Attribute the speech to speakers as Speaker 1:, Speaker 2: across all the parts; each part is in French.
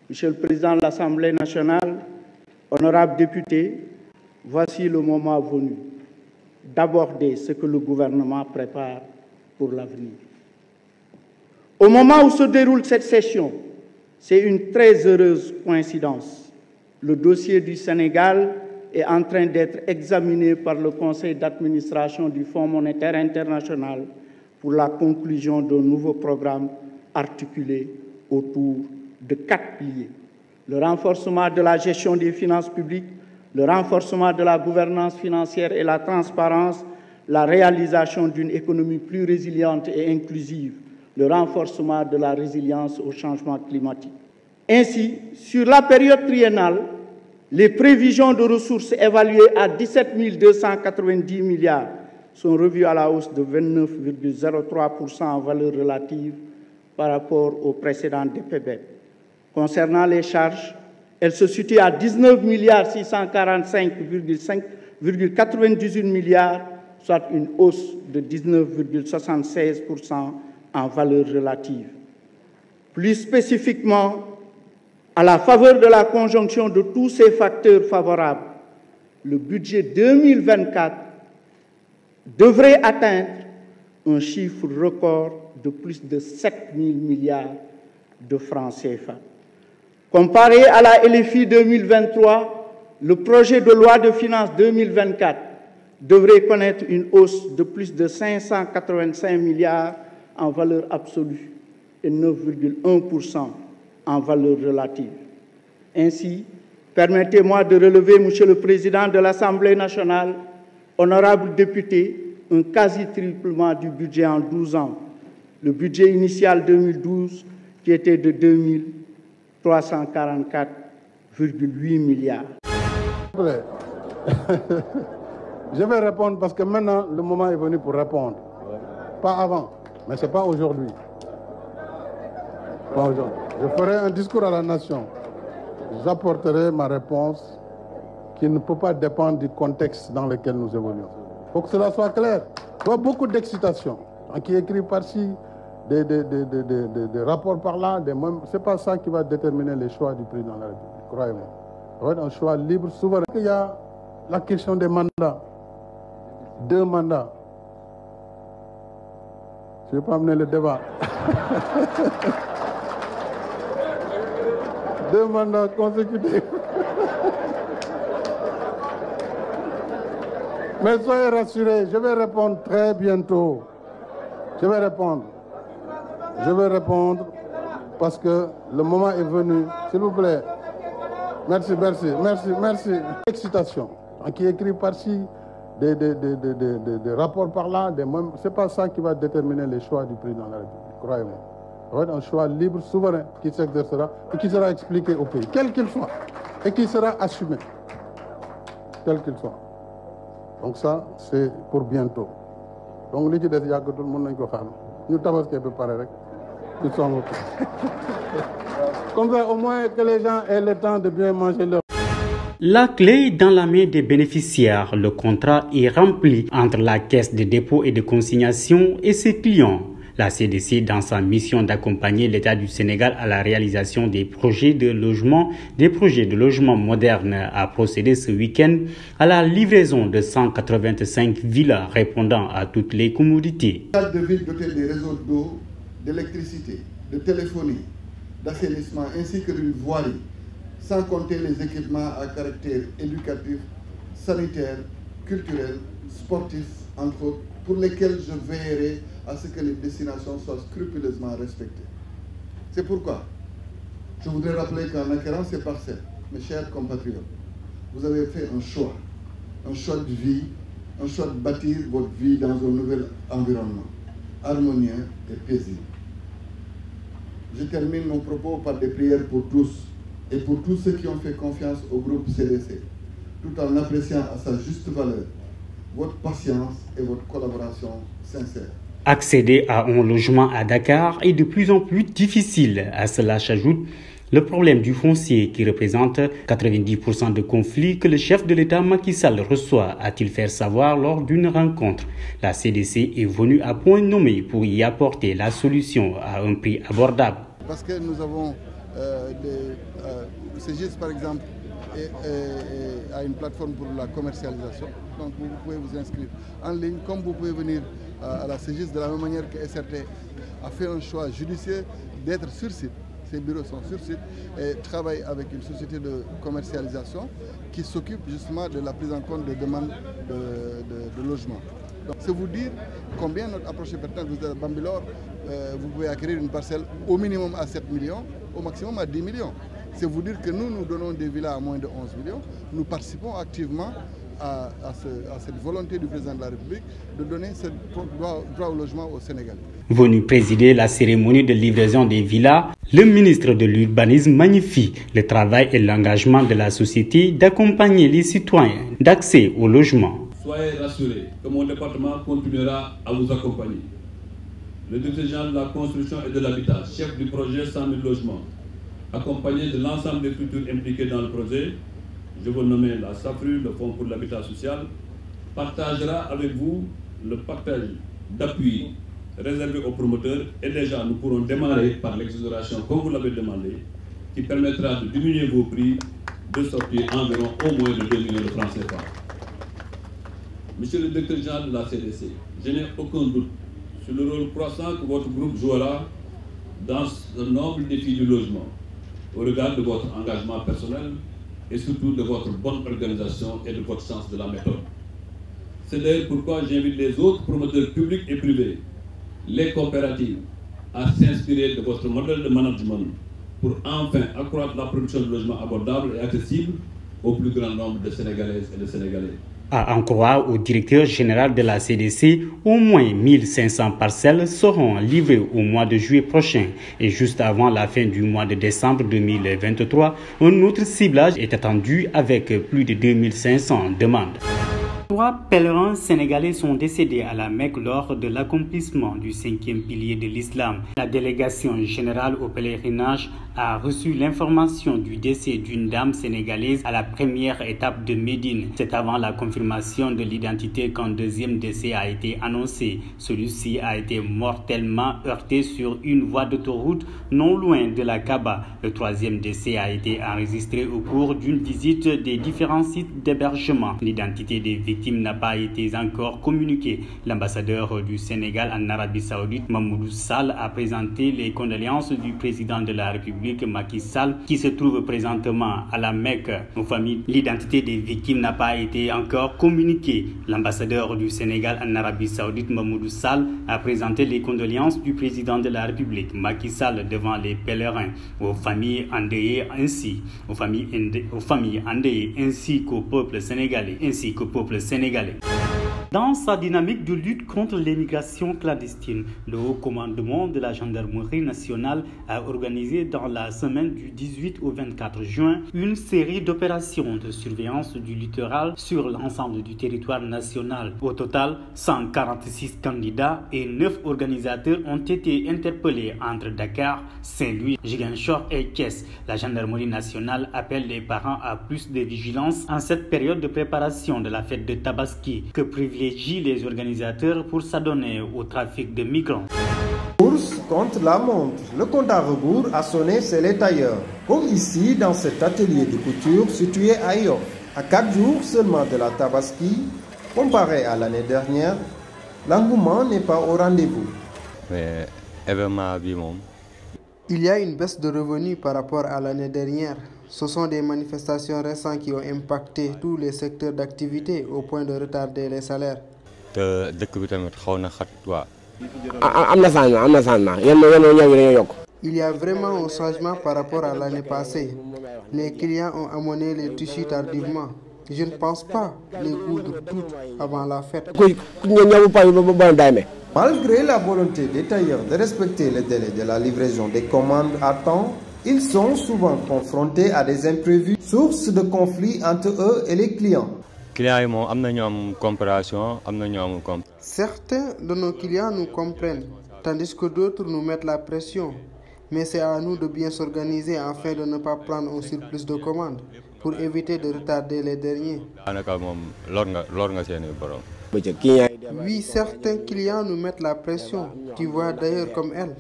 Speaker 1: Monsieur le Président de l'Assemblée nationale, honorables députés, voici le moment venu d'aborder ce que le gouvernement prépare pour l'avenir. Au moment où se déroule cette session, c'est une très heureuse coïncidence. Le dossier du Sénégal est en train d'être examiné par le Conseil d'administration du Fonds monétaire international pour la conclusion d'un nouveau programme articulé autour de 4 piliers. Le renforcement de la gestion des finances publiques, le renforcement de la gouvernance financière et la transparence, la réalisation d'une économie plus résiliente et inclusive, le renforcement de la résilience au changement climatique. Ainsi, sur la période triennale, les prévisions de ressources évaluées à 17 290 milliards sont revues à la hausse de 29,03% en valeur relative par rapport au précédent DPB. Concernant les charges, elles se situent à 19 645,98 milliards, soit une hausse de 19,76% en valeur relative. Plus spécifiquement, à la faveur de la conjonction de tous ces facteurs favorables, le budget 2024 devrait atteindre un chiffre record de plus de 7 000 milliards de francs CFA. Comparé à la LFI 2023, le projet de loi de finances 2024 devrait connaître une hausse de plus de 585 milliards en valeur absolue et 9,1% en valeur relative. Ainsi, permettez-moi de relever, Monsieur le Président de l'Assemblée nationale, honorables députés, un quasi-triplement du budget en 12 ans. Le budget initial 2012 qui était de 2344,8 milliards.
Speaker 2: Je vais répondre parce que maintenant, le moment est venu pour répondre. Pas avant, mais ce n'est pas aujourd'hui. Pas aujourd'hui. Je ferai un discours à la nation. J'apporterai ma réponse qui ne peut pas dépendre du contexte dans lequel nous évoluons. Il faut que cela soit clair. Il y a beaucoup d'excitation. Qui écrit par-ci, des rapports par là, ce n'est pas ça qui va déterminer les choix du président de la République, croyez-moi. Ça va être un choix libre, souverain. Il y a la question des mandats. 2 mandats. Je ne vais pas amener le débat. 2 mandats consécutifs. Mais soyez rassurés, je vais répondre très bientôt. Je vais répondre parce que le moment est venu. S'il vous plaît. Merci. Excitation. Qui écrit par-ci, des rapports par là, ce n'est pas ça qui va déterminer les choix du président de la République, croyez-moi. Ça va être un choix libre, souverain, qui s'exercera et qui sera expliqué au pays, quel qu'il soit, et qui sera assumé, quel qu'il soit. Donc ça, c'est pour bientôt. Donc, les gens qui sont tout le monde, nous avons préparé. Comme ça, au moins que les gens aient le temps de bien manger leur.
Speaker 3: La clé dans la main des bénéficiaires, le contrat est rempli entre la Caisse de dépôt et de consignation et ses clients. La CDC, dans sa mission d'accompagner l'État du Sénégal à la réalisation des projets de logement modernes, a procédé ce week-end à la livraison de 185 villas répondant à toutes les commodités.
Speaker 4: De villes dotées des réseaux d'eau, d'électricité, de téléphonie, d'assainissement ainsi que d'une voirie, sans compter les équipements à caractère éducatif, sanitaire, culturel, sportif, entre autres, pour lesquels je veillerai à ce que les destinations soient scrupuleusement respectées. C'est pourquoi je voudrais rappeler qu'en acquérant ces parcelles, mes chers compatriotes, vous avez fait un choix de vie, un choix de bâtir votre vie dans un nouvel environnement, harmonieux et paisible. Je termine mon propos par des prières pour tous et pour tous ceux qui ont fait confiance au groupe CDC, tout en appréciant à sa juste valeur votre patience et votre collaboration sincère.
Speaker 3: Accéder à un logement à Dakar est de plus en plus difficile. À cela s'ajoute le problème du foncier qui représente 90% de conflits que le chef de l'État Macky Sall reçoit, a-t-il fait savoir lors d'une rencontre. La CDC est venue à point nommé pour y apporter la solution à un prix abordable.
Speaker 4: Parce que nous avons CGIS par exemple a une plateforme pour la commercialisation, donc vous pouvez vous inscrire en ligne, comme vous pouvez venir à la CGIS de la même manière que SRT a fait un choix judicieux d'être sur site. Ces bureaux sont sur site et travaillent avec une société de commercialisation qui s'occupe justement de la prise en compte des demandes de logement. Donc c'est vous dire combien notre approche est pertinente. Vous êtes à Bambilor, vous pouvez acquérir une parcelle au minimum à 7 millions, au maximum à 10 millions. C'est vous dire que nous donnons des villas à moins de 11 millions. Nous participons activement à cette volonté du président de la République de donner ce droit au logement au Sénégal.
Speaker 3: Venu présider la cérémonie de livraison des villas, le ministre de l'Urbanisme magnifie le travail et l'engagement de la société d'accompagner les citoyens d'accès au logement.
Speaker 5: Soyez rassurés que mon département continuera à vous accompagner. Le directeur général de la construction et de l'habitat, chef du projet 100 000 logements, accompagné de l'ensemble des structures impliquées dans le projet, je vous nommer la SAFRU, le Fonds pour l'habitat social, partagera avec vous le partage d'appui réservé aux promoteurs et déjà nous pourrons démarrer par l'exonération comme vous l'avez demandé qui permettra de diminuer vos prix de sortie environ au moins de 2 millions de francs CFA. Monsieur le directeur général de la CDC, je n'ai aucun doute sur le rôle croissant que votre groupe jouera dans le noble défi du logement au regard de votre engagement personnel et surtout de votre bonne organisation et de votre sens de la méthode. C'est d'ailleurs pourquoi j'invite les autres promoteurs publics et privés, les coopératives, à s'inspirer de votre modèle de management pour enfin accroître la production de logements abordables et accessibles au plus grand nombre de Sénégalaises et de Sénégalais.
Speaker 3: À en croire au directeur général de la CDC, au moins 1500 parcelles seront livrées au mois de juillet prochain et juste avant la fin du mois de décembre 2023, un autre ciblage est attendu avec plus de 2500 demandes. 3 pèlerins sénégalais sont décédés à la Mecque lors de l'accomplissement du 5e pilier de l'islam. La délégation générale au pèlerinage a reçu l'information du décès d'une dame sénégalaise à la première étape de Médine. C'est avant la confirmation de l'identité qu'un deuxième décès a été annoncé. Celui-ci a été mortellement heurté sur une voie d'autoroute non loin de la Kaaba. Le 3e décès a été enregistré au cours d'une visite des différents sites d'hébergement. L'identité des victime n'a pas été encore communiquée. L'ambassadeur du Sénégal en Arabie Saoudite, Mamoudou Sall, a présenté les condoléances du président de la République, Macky Sall, qui se trouve présentement à la Mecque. Aux familles, l'identité des victimes n'a pas été encore communiquée. L'ambassadeur du Sénégal en Arabie Saoudite, Mamoudou Sall, a présenté les condoléances du président de la République, Macky Sall, devant les pèlerins, aux familles endeuillées ainsi qu'au peuple sénégalais, Dans sa dynamique de lutte contre l'immigration clandestine, le Haut Commandement de la Gendarmerie nationale a organisé dans la semaine du 18 au 24 juin une série d'opérations de surveillance du littoral sur l'ensemble du territoire national. Au total, 146 candidats et 9 organisateurs ont été interpellés entre Dakar, Saint-Louis, Ziguinchor et Thiès. La Gendarmerie nationale appelle les parents à plus de vigilance en cette période de préparation de la fête de Tabaski que privilégie les organisateurs pour s'adonner au trafic de migrants.
Speaker 6: Course contre la montre. Le compte à rebours a sonné chez les tailleurs. Comme ici dans cet atelier de couture situé à Yoff. À 4 jours seulement de la Tabaski, comparé à l'année dernière, l'engouement n'est pas au rendez-vous. Il y a une baisse de revenus par rapport à l'année dernière. Ce sont des manifestations récentes qui ont impacté tous les secteurs d'activité au point de retarder les salaires. Il y a vraiment un changement par rapport à l'année passée. Les clients ont amené les tissus tardivement. Je ne pense pas les coudre toutes avant la fête. Malgré la volonté des tailleurs de respecter les délais de la livraison des commandes à temps, ils sont souvent confrontés à des imprévus, source de conflits entre eux et les clients. Certains de nos clients nous comprennent, tandis que d'autres nous mettent la pression. Mais c'est à nous de bien s'organiser afin de ne pas prendre un surplus de commandes pour éviter de retarder les derniers. Oui, certains clients nous mettent la pression. Tu vois d'ailleurs comme elle.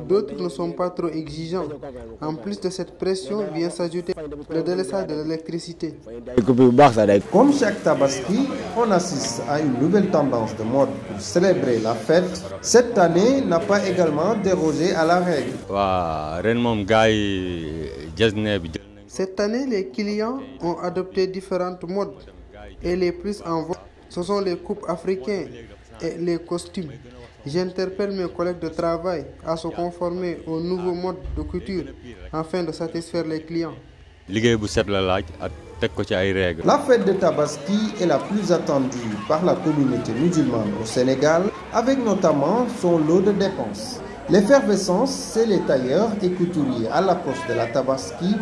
Speaker 7: D'autres ne sont pas trop exigeants. En plus de cette pression vient s'ajouter le délaissage de l'électricité.
Speaker 6: Comme chaque Tabaski, on assiste à une nouvelle tendance de mode pour célébrer la fête. Cette année n'a pas également dérogé à la règle.
Speaker 7: Cette année, les clients ont adopté différentes modes et les plus en vogue, ce sont les coupes africaines et les costumes. J'interpelle mes collègues de travail à se conformer aux nouveaux modes de couture afin de satisfaire les clients.
Speaker 6: La fête de Tabaski est la plus attendue par la communauté musulmane au Sénégal, avec notamment son lot de dépenses. L'effervescence, c'est les tailleurs et couturiers à l'approche de la Tabaski,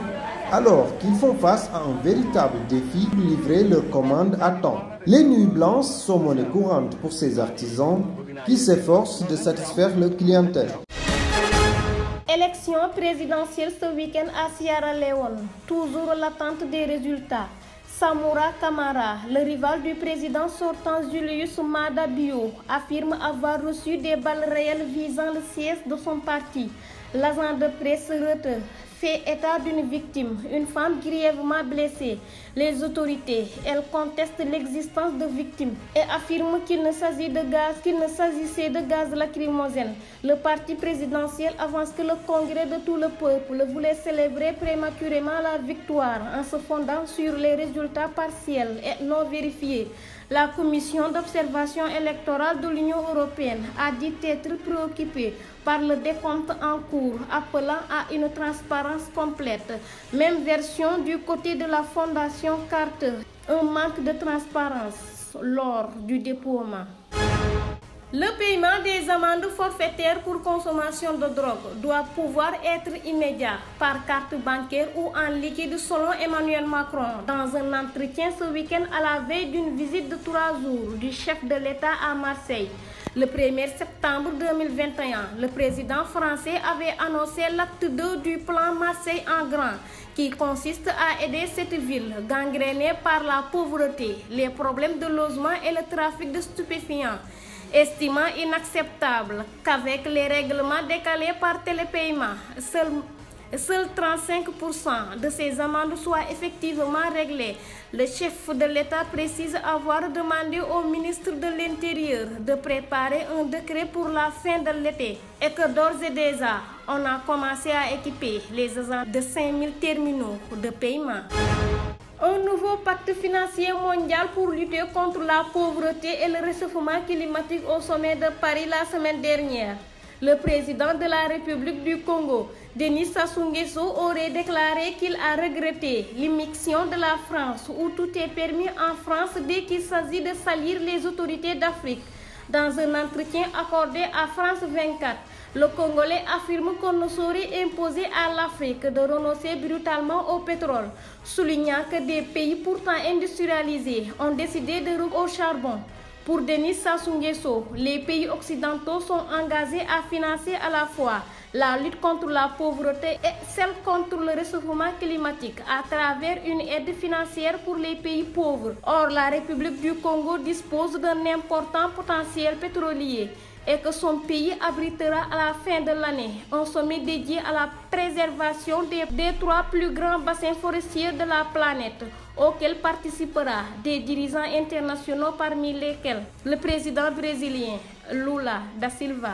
Speaker 6: alors qu'ils font face à un véritable défi de livrer leurs commandes à temps. Les nuits blanches sont monnaie courante pour ces artisans qui s'efforcent de satisfaire leur clientèle.
Speaker 8: Élection présidentielle ce week-end à Sierra Leone. Toujours l'attente des résultats. Samura Kamara, le rival du président sortant Julius Maada Bio, affirme avoir reçu des balles réelles visant le siège de son parti. L'agent de presse Reuters fait état d'une victime, une femme grièvement blessée. Les autorités, elles contestent l'existence de victimes et affirment qu'il ne s'agissait de gaz lacrymogène. Le parti présidentiel avance que le congrès de tout le peuple voulait célébrer prématurément la victoire en se fondant sur les résultats partiels et non vérifiés. La commission d'observation électorale de l'Union européenne a dit être préoccupée par le décompte en cours, appelant à une transparence complète. Même version du côté de la Fondation Carter, un manque de transparence lors du dépouillement. Le paiement des amendes forfaitaires pour consommation de drogue doit pouvoir être immédiat par carte bancaire ou en liquide selon Emmanuel Macron dans un entretien ce week-end à la veille d'une visite de 3 jours du chef de l'État à Marseille. Le 1er septembre 2021, le président français avait annoncé l'acte 2 du plan Marseille en grand qui consiste à aider cette ville gangrénée par la pauvreté, les problèmes de logement et le trafic de stupéfiants, estimant inacceptable qu'avec les règlements décalés par télépaiement, seuls 35% de ces amendes soient effectivement réglées. Le chef de l'État précise avoir demandé au ministre de l'Intérieur de préparer un décret pour la fin de l'été et que d'ores et déjà, on a commencé à équiper les agents de 5000 terminaux de paiement. Un nouveau pacte financier mondial pour lutter contre la pauvreté et le réchauffement climatique au sommet de Paris la semaine dernière. Le président de la République du Congo, Denis Sassou Nguesso, aurait déclaré qu'il a regretté l'immixtion de la France où tout est permis en France dès qu'il s'agit de salir les autorités d'Afrique. Dans un entretien accordé à France 24, le Congolais affirme qu'on ne saurait imposer à l'Afrique de renoncer brutalement au pétrole, soulignant que des pays pourtant industrialisés ont décidé de recourir au charbon. Pour Denis Sassou Nguesso, les pays occidentaux sont engagés à financer à la fois la lutte contre la pauvreté et celle contre le réchauffement climatique à travers une aide financière pour les pays pauvres. Or, la République du Congo dispose d'un important potentiel pétrolier et que son pays abritera à la fin de l'année un sommet dédié à la préservation des 3 plus grands bassins forestiers de la planète, auquel participera des dirigeants internationaux parmi lesquels le président brésilien Lula da Silva.